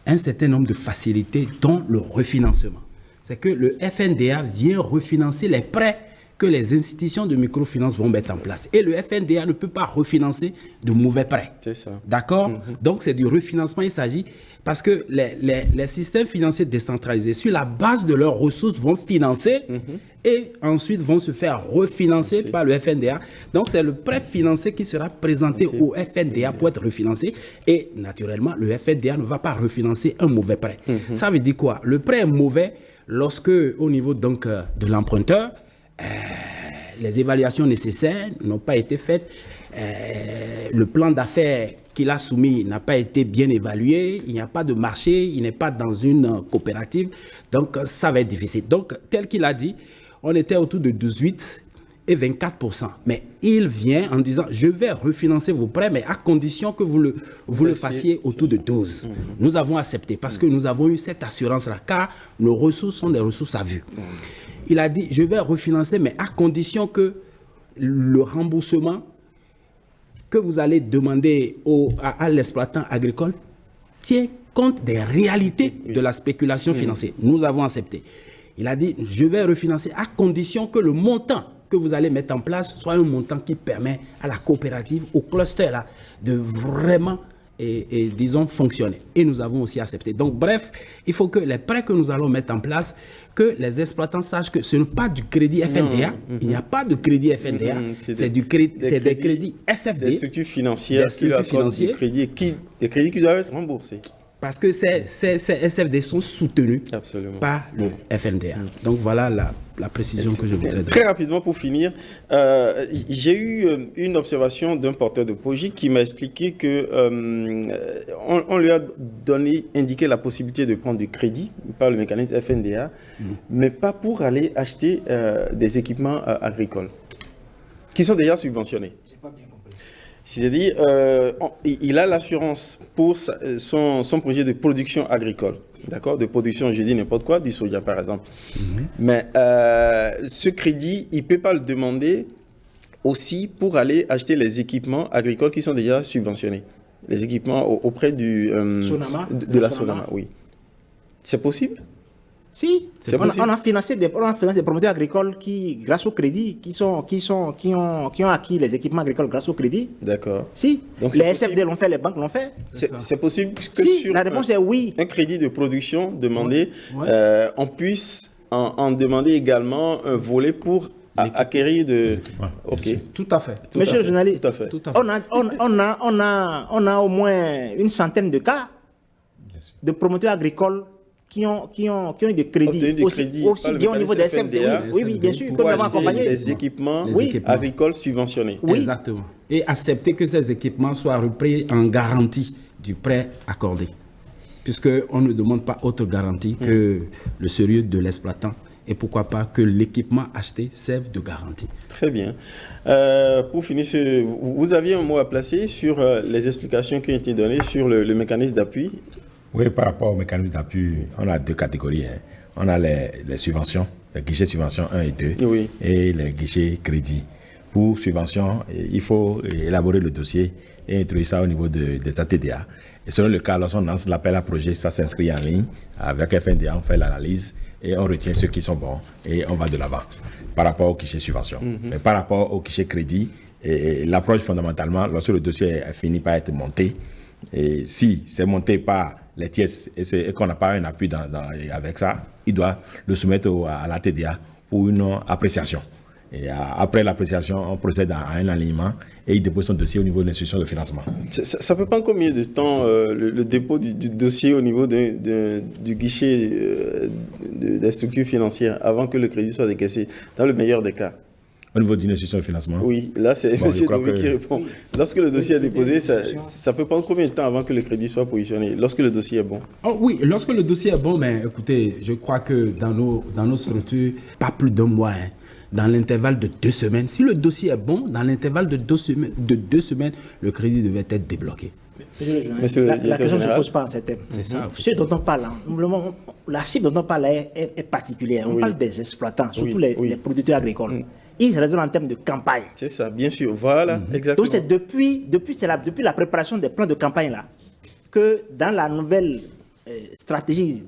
un certain nombre de facilités, dont le refinancement. C'est que le FNDA vient refinancer les prêts que les institutions de microfinance vont mettre en place. Et le FNDA ne peut pas refinancer de mauvais prêts. C'est ça. D'accord? Donc, c'est du refinancement. Il s'agit parce que les systèmes financiers décentralisés, sur la base de leurs ressources, vont financer et ensuite vont se faire refinancer par le FNDA. Donc, c'est le prêt financé qui sera présenté au FNDA pour être refinancé. Et naturellement, le FNDA ne va pas refinancer un mauvais prêt. Ça veut dire quoi? Le prêt est mauvais lorsque, au niveau donc, de l'emprunteur, les évaluations nécessaires n'ont pas été faites, le plan d'affaires qu'il a soumis n'a pas été bien évalué, il n'y a pas de marché, il n'est pas dans une coopérative, donc ça va être difficile. Donc, tel qu'il a dit, on était autour de 18 et 24%. Mais il vient en disant, je vais refinancer vos prêts, mais à condition que vous le fassiez autour de 12. Nous avons accepté parce que nous avons eu cette assurance-là, car nos ressources sont des ressources à vue. Il a dit, je vais refinancer, mais à condition que le remboursement que vous allez demander à l'exploitant agricole tient compte des réalités de la spéculation financière. Nous avons accepté. Il a dit, je vais refinancer à condition que le montant que vous allez mettre en place soit un montant qui permet à la coopérative, au cluster là, de vraiment disons, fonctionner. Et nous avons aussi accepté. Donc, bref, il faut que les prêts que nous allons mettre en place, que les exploitants sachent que ce n'est pas du crédit FNDA. Il n'y a pas de crédit FNDA. C'est des crédits SFD. Des structures financières qui accordent des crédits qui doivent être remboursés. Parce que ces SFD sont soutenus par le FNDA. Donc voilà la précision que je voudrais donner. Très rapidement pour finir, j'ai eu une observation d'un porteur de projet qui m'a expliqué que on lui a indiqué la possibilité de prendre du crédit par le mécanisme FNDA, mais pas pour aller acheter des équipements agricoles qui sont déjà subventionnés. C'est-à-dire, il a l'assurance pour son projet de production agricole, d'accord, de production, je dis n'importe quoi, du soja par exemple. Mais ce crédit, il ne peut pas le demander aussi pour aller acheter les équipements agricoles qui sont déjà subventionnés. Les équipements auprès de la Sonama, oui. C'est possible? Si, on a financé des promoteurs agricoles qui, grâce au crédit, qui ont acquis les équipements agricoles grâce au crédit. D'accord. Si, donc les SFD l'ont fait, les banques l'ont fait. C'est possible que si, sur la réponse est oui. Un crédit de production demandé, on puisse en demander également un volet pour acquérir de... Okay. Tout à fait. Monsieur le journaliste, tout à fait. on a au moins une centaine de cas de promoteurs agricoles qui ont eu des crédits, aussi bien au niveau des SFD, oui, bien sûr, que nous avons accompagné. Les équipements agricoles subventionnés. Oui. Exactement. Et accepter que ces équipements soient repris en garantie du prêt accordé. Puisqu'on ne demande pas autre garantie que le sérieux de l'exploitant. Et pourquoi pas que l'équipement acheté serve de garantie. Très bien. Pour finir, vous aviez un mot à placer sur les explications qui ont été données sur le mécanisme d'appui. Oui, par rapport au mécanisme d'appui, on a deux catégories. On a les subventions, les guichets subventions 1 et 2, et les guichets crédit. Pour subvention, il faut élaborer le dossier et introduire ça au niveau des ATDA. Et selon le cas, lorsqu'on lance l'appel à projet, ça s'inscrit en ligne. Avec FNDA, on fait l'analyse et on retient ceux qui sont bons et on va de l'avant par rapport au guichet subvention. Mais par rapport au guichet crédit, l'approche fondamentalement, lorsque le dossier a fini par être monté, et si c'est monté par les tiers et qu'on n'a pas un appui avec ça, il doit le soumettre à la TDA pour une appréciation. Et après l'appréciation, on procède à un alignement et il dépose son dossier au niveau de l'institution de financement. Ça peut prendre combien de temps le dépôt du dossier au niveau du guichet des structures financières avant que le crédit soit décaissé, dans le meilleur des cas? Au niveau d'une institution de financement? Oui, là c'est M. Dovi qui répond. Lorsque le dossier est déposé, ça peut prendre combien de temps avant que le crédit soit positionné, lorsque le dossier est bon? Oui, lorsque le dossier est bon, mais écoutez, je crois que dans nos structures, pas plus d'un mois, dans l'intervalle de 2 semaines. Si le dossier est bon, dans l'intervalle de 2 semaines, le crédit devait être débloqué. La question ne se pose pas en ces termes. C'est ça. Ce dont on parle, la cible dont on parle est particulière. On parle des exploitants, surtout les producteurs agricoles. Ils raisonnent en termes de campagne. C'est ça, bien sûr. Voilà, exactement. Donc c'est depuis la préparation des plans de campagne là, que dans la nouvelle stratégie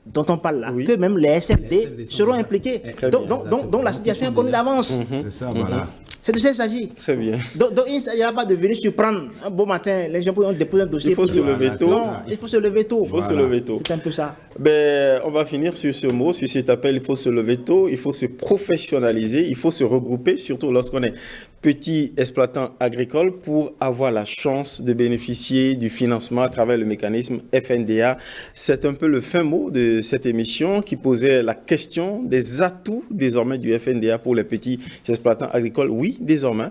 dont on parle là, que même les SFD seront impliqués. Donc la situation est connue d'avance. C'est ça, voilà. C'est de ça qu'il s'agit. Très bien. Donc il ne s'agira pas de venir surprendre un beau matin, les gens ont déposé un dossier. Il faut se lever tôt. Non, il faut se lever tôt. Il faut se lever tôt. C'est un peu ça. On va finir sur ce mot, sur cet appel. Il faut se lever tôt, il faut se professionnaliser, il faut se regrouper, surtout lorsqu'on est petit exploitant agricole, pour avoir la chance de bénéficier du financement à travers le mécanisme FNDA. C'est un peu le fin mot de cette émission qui posait la question des atouts désormais du FNDA pour les petits exploitants agricoles. Oui, désormais,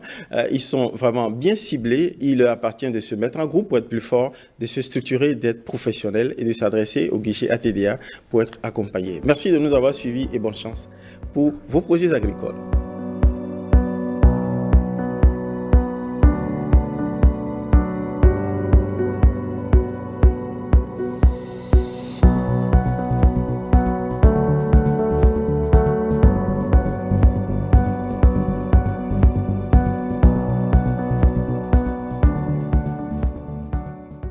ils sont vraiment bien ciblés. Il leur appartient de se mettre en groupe pour être plus fort, de se structurer, d'être professionnel et de s'adresser au guichet ATDA pour être accompagné. Merci de nous avoir suivis et bonne chance pour vos projets agricoles.